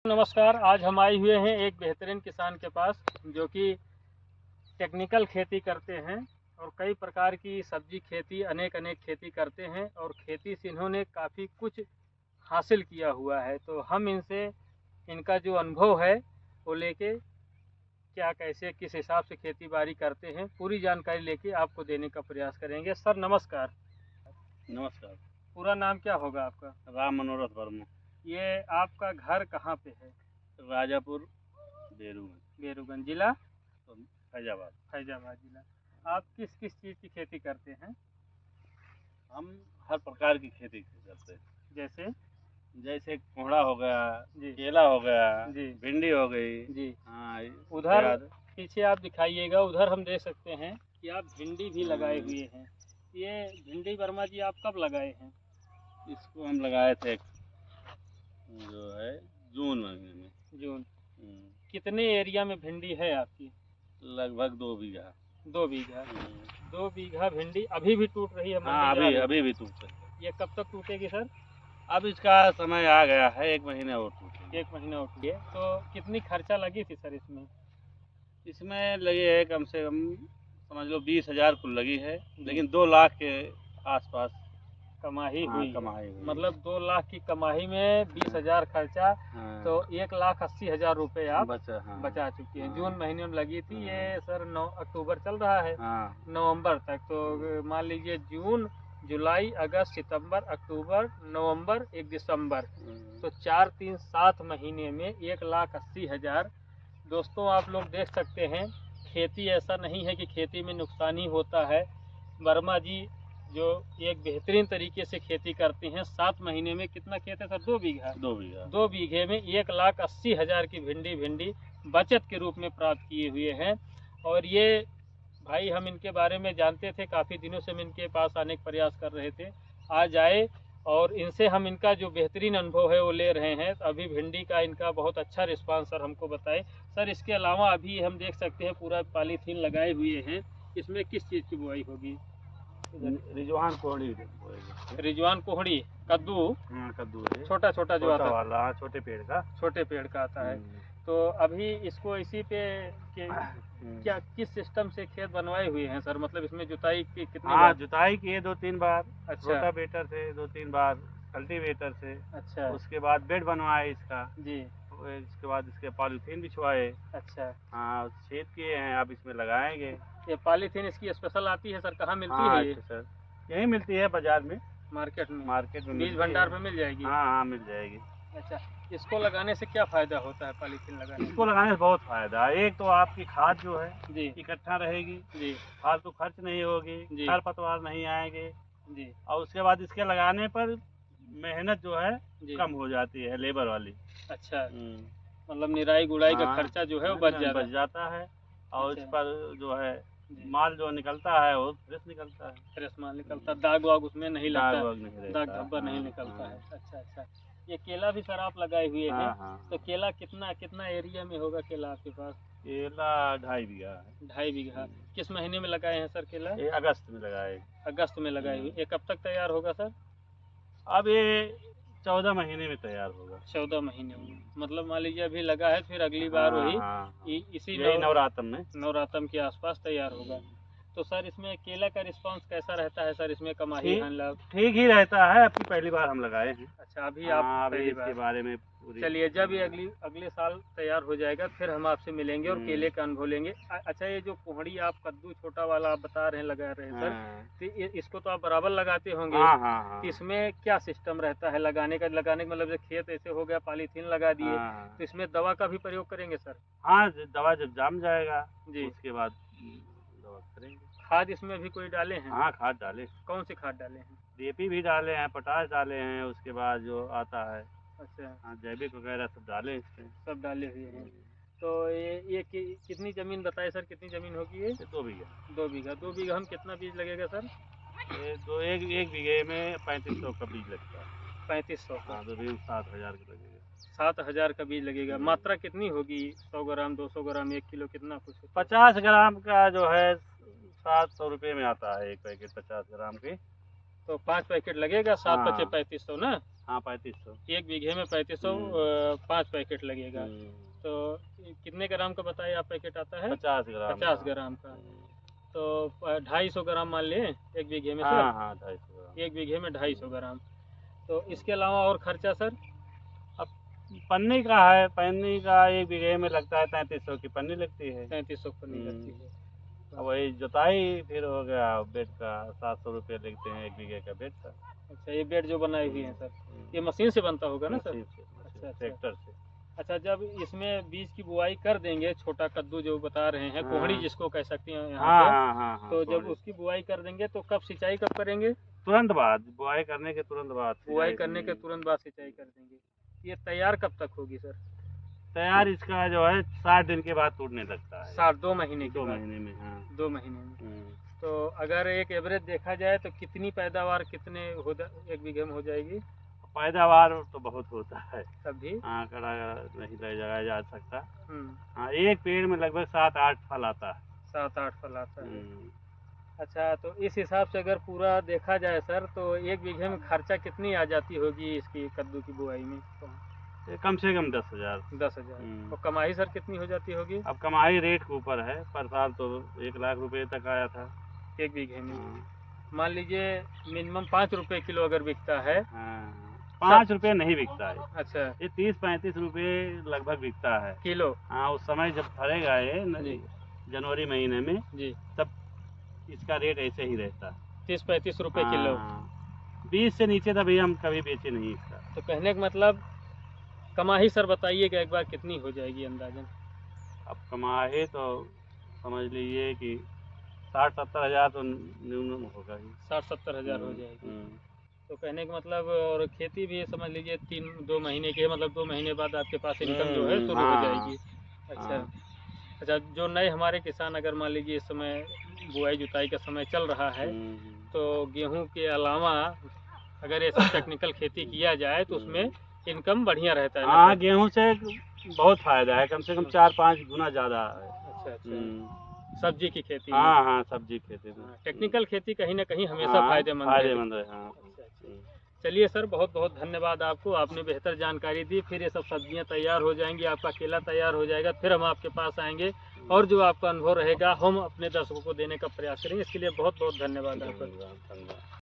नमस्कार। आज हम आए हुए हैं एक बेहतरीन किसान के पास जो कि टेक्निकल खेती करते हैं और कई प्रकार की सब्जी खेती अनेक खेती करते हैं और खेती से इन्होंने काफ़ी कुछ हासिल किया हुआ है। तो हम इनसे इनका जो अनुभव है वो लेके क्या कैसे किस हिसाब से खेती बाड़ी करते हैं पूरी जानकारी लेके आपको देने का प्रयास करेंगे। सर नमस्कार। नमस्कार। पूरा नाम क्या होगा आपका? राम मनोरथ वर्मा। ये आपका घर कहाँ पे है? राजापुर बेरूगंज जिला फैजाबाद जिला। आप किस किस चीज़ की खेती करते हैं? हम हर प्रकार की खेती करते हैं। जैसे कोहड़ा हो गया जी, केला हो गया जी, भिंडी हो गई जी। हाँ, उधर पीछे आप दिखाइएगा, उधर हम देख सकते हैं कि आप भिंडी भी लगाए हुए हैं। ये भिंडी वर्मा जी आप कब लगाए हैं? इसको हम लगाए थे जो है जून महीने में। जून। कितने एरिया में भिंडी है आपकी? लगभग 2 बीघा। 2 बीघा। 2 बीघा भिंडी अभी भी टूट रही है? हाँ, अभी भी टूट रही है। ये कब तक टूटेगी सर? अब इसका समय आ गया है, 1 महीना और टूटेगी। 1 महीना और टूटे। तो कितनी खर्चा लगी थी सर इसमें? इसमें लगी है कम से कम समझ लो 20,000 कुल लगी है, लेकिन 2 लाख के आसपास कमाई हुई। मतलब 2 हाँ। लाख की कमाई में 20,000 खर्चा। हाँ। तो 1,80,000 रुपये आप हाँ। बचा चुके हैं। हाँ। जून महीने में लगी थी। ये सर 9 अक्टूबर चल रहा है। हाँ। नवंबर तक तो मान लीजिए जून जुलाई अगस्त सितंबर अक्टूबर नवंबर 1 दिसंबर, तो 4 3 7 महीने में 1,80,000। दोस्तों आप लोग देख सकते हैं खेती ऐसा नहीं है कि खेती में नुकसान ही होता है। वर्मा जी जो एक बेहतरीन तरीके से खेती करते हैं। 7 महीने में कितना खेत है सर? 2 बीघा। 2 बीघे में 1,80,000 की भिंडी बचत के रूप में प्राप्त किए हुए हैं। और ये भाई हम इनके बारे में जानते थे, काफ़ी दिनों से हम इनके पास आने का प्रयास कर रहे थे। आज आए और इनसे हम इनका जो बेहतरीन अनुभव है वो ले रहे हैं। अभी भिंडी का इनका बहुत अच्छा रिस्पांस सर हमको बताए। सर इसके अलावा अभी हम देख सकते हैं पूरा पॉलीथीन लगाए हुए हैं। इसमें किस चीज़ की बुआई होगी? रिजवान कोहड़ी। रिजवान कोहड़ी कद्दू। कद्दू है छोटा छोटा जो आता है, छोटे पेड़ का आता है। तो अभी इसको इसी पे क्या किस सिस्टम से खेत बनवाए हुए हैं सर? मतलब इसमें जुताई की कितनी बार? जुताई किए 2-3 बार। अच्छा। रोटावेटर से 2-3 बार, कल्टीवेटर से। अच्छा। उसके बाद बेड बनवाए इसका जी। इसके बाद इसके पॉलीथीन बिछवाए। अच्छा। हाँ, छेद किए हैं, अब इसमें लगाएंगे। ये पॉलीथीन इसकी स्पेशल आती है सर? कहाँ मिलती है ये? सर यही मिलती है बाजार में, मार्केट में बीज भंडार में मिल जाएगी? हाँ, मिल जाएगी। अच्छा, इसको लगाने से क्या फायदा होता है? पॉलीथीन लगाने इसको लगाने से बहुत फायदा है। एक तो आपकी खाद जो है जी इकट्ठा रहेगी जी, फालतू खर्च नहीं होगी, खरपतवार नहीं आएंगे जी। और उसके बाद इसके लगाने पर मेहनत जो है कम हो जाती है, लेबर वाली। अच्छा, मतलब निराई गुड़ाई का खर्चा जो है वो बच जाता है। और इस पर जो है माल जो निकलता है वो फ्रेश निकलता है। फ्रेश माल निकलता है, दाग वाग उसमें नहीं लगता, दाग धब्बा नहीं निकलता है। अच्छा अच्छा। ये केला भी सर आप लगाए हुए हैं? तो केला कितना एरिया में होगा केला आपके पास? केला 2.5 बीघा है। 2.5 बीघा। किस महीने में लगाए हैं सर केला? ये अगस्त में लगाए। अगस्त में लगाए हुए। ये कब तक तैयार होगा सर? अब ये 14 महीने में तैयार होगा। 14 महीने में, मतलब मान लीजिए अभी लगा है, फिर अगली बार वही इसी नवरात्रम के आसपास तैयार होगा। तो सर इसमें केला का रिस्पांस कैसा रहता है सर? इसमें कमाई ठीक ही रहता है। आपकी पहली बार हम लगाए हैं। अच्छा, अभी आप पहली बार इसके बारे में चलिए, जब ये अगले साल तैयार हो जाएगा फिर हम आपसे मिलेंगे और केले का अनुभव लेंगे। अच्छा, ये जो कोहड़ी आप कद्दू छोटा वाला आप बता रहे हैं लगा रहे हैं सर, तो इसको तो आप बराबर लगाते होंगे? तो इसमें क्या सिस्टम रहता है लगाने का? मतलब खेत ऐसे हो गया, पॉलीथीन लगा दिए, तो इसमें दवा का भी प्रयोग करेंगे सर? हाँ, दवा जब जाम जाएगा जी उसके बाद दवा करेंगे। खाद इसमें भी कोई डाले हैं? हाँ, खाद डाले। कौन सी खाद डाले हैं? डीएपी भी डाले हैं, पोटाश डाले हैं, उसके बाद जो आता है अच्छा, हाँ, जैविक वगैरह सब डाले इसमें। सब डाले हुए हैं। तो ये कितनी ज़मीन बताए सर? कितनी ज़मीन होगी ये? 2 बीघा। 2 बीघा। 2 बीघा हम कितना बीज लगेगा सर? ये एक बीघे में 3500 का बीज लगता है। 3500 का? हाँ, तो भी 7,000 का लगेगा। 7,000 का बीज लगेगा। मात्रा कितनी होगी? 100 ग्राम 200 ग्राम 1 किलो कितना कुछ? 50 ग्राम का जो है 700 रुपये में आता है एक पैकेट 50 ग्राम के। तो 5 पैकेट लगेगा, 7 पचे 3500 ना? हाँ 3500। 1 बीघे में 3500 5 पैकेट लगेगा। तो कितने ग्राम का बताइए आप पैकेट आता है? 50 ग्राम। 50 ग्राम का। तो 250 ग्राम मान लिए 1 बीघे में सर? हाँ 250 ग्राम। 1 बीघे में 250 ग्राम। तो इसके अलावा और खर्चा सर? अब पन्नी का है, पन्नी का 1 बीघे में लगता है 3300 की पन्नी लगती है। 3300 पन्नी लगती है। अब वही जुताई फिर हो गया, बेड का 700 रुपये लगते हैं 1 बीघे का बेड का। अच्छा, ये बेड जो बनाए हुए हैं सर, ये मशीन से बनता होगा ना सर? अच्छा, ट्रैक्टर से। अच्छा, जब इसमें बीज की बुआई कर देंगे, छोटा कद्दू जो बता रहे हैं, कोहड़ी जिसको कह सकते हैं यहाँ पे, हाँ, तो जब उसकी बुआई कर देंगे तो कब सिंचाई कब करेंगे? तुरंत बाद, बुआई करने के तुरंत बाद। बुआई करने के तुरंत बाद सिंचाई कर देंगे। ये तैयार कब तक होगी सर? तैयार इसका जो है 60 दिन के बाद टूटने लगता है। 2 महीने के बाद? 2 महीने में, हाँ 2 महीने में। तो अगर एक एवरेज देखा जाए तो कितनी पैदावार कितने 1 बीघे में हो जाएगी? पैदावार तो बहुत होता है, तब भी आंकड़ा नहीं लगाया जा सकता। हाँ, एक पेड़ में लगभग 7-8 फल आता है। 7-8 फल आता है। अच्छा, तो इस हिसाब से अगर पूरा देखा जाए सर, तो 1 बीघे में खर्चा कितनी आ जाती होगी इसकी कद्दू की बुआई में? कम से कम 10,000। 10,000। और कमाई सर कितनी हो जाती होगी? अब कमाई रेट के ऊपर है, पर साल तो 1 लाख रुपए तक आया था 1 बीघे में। मान लीजिए मिनिमम 5 रुपए किलो अगर बिकता है। 5 रुपए नहीं बिकता है। अच्छा, ये 30-35 रुपए लगभग बिकता है किलो। हाँ, उस समय जब फरेगा ये जनवरी महीने में जी, तब इसका रेट ऐसे ही रहता है, 30-35 रुपए किलो। 20 से नीचे तभी हम कभी बेचे नहीं इसका। तो कहने का मतलब कमाई सर बताइएगा एक बार कितनी हो जाएगी अंदाजन? अब कमाई तो समझ लीजिए कि 60-70 हज़ार तो न्यूनतम होगा ही। 60-70 हज़ार हो जाएगी। तो कहने का मतलब, और खेती भी समझ लीजिए 2 महीने के, मतलब 2 महीने बाद आपके पास इनकम जो है शुरू हो जाएगी। अच्छा, जो नए हमारे किसान अगर मान लीजिए इस समय बुआई जुताई का समय चल रहा है, तो गेहूं के अलावा अगर ऐसा टेक्निकल खेती किया जाए तो उसमें इनकम बढ़िया रहता है। हाँ, गेहूं से बहुत फायदा है, कम से कम 4-5 गुना ज्यादा है। अच्छा, सब्जी की खेती? हाँ, सब्जी खेती में टेक्निकल खेती कहीं ना कहीं हमेशा फायदेमंद है। चलिए सर, बहुत बहुत धन्यवाद आपको, आपने बेहतर जानकारी दी। फिर ये सब सब्जियां तैयार हो जाएंगी, आपका केला तैयार हो जाएगा, फिर हम आपके पास आएंगे और जो आपका अनुभव रहेगा हम अपने दर्शकों को देने का प्रयास करेंगे। इसके लिए बहुत बहुत धन्यवाद आपका।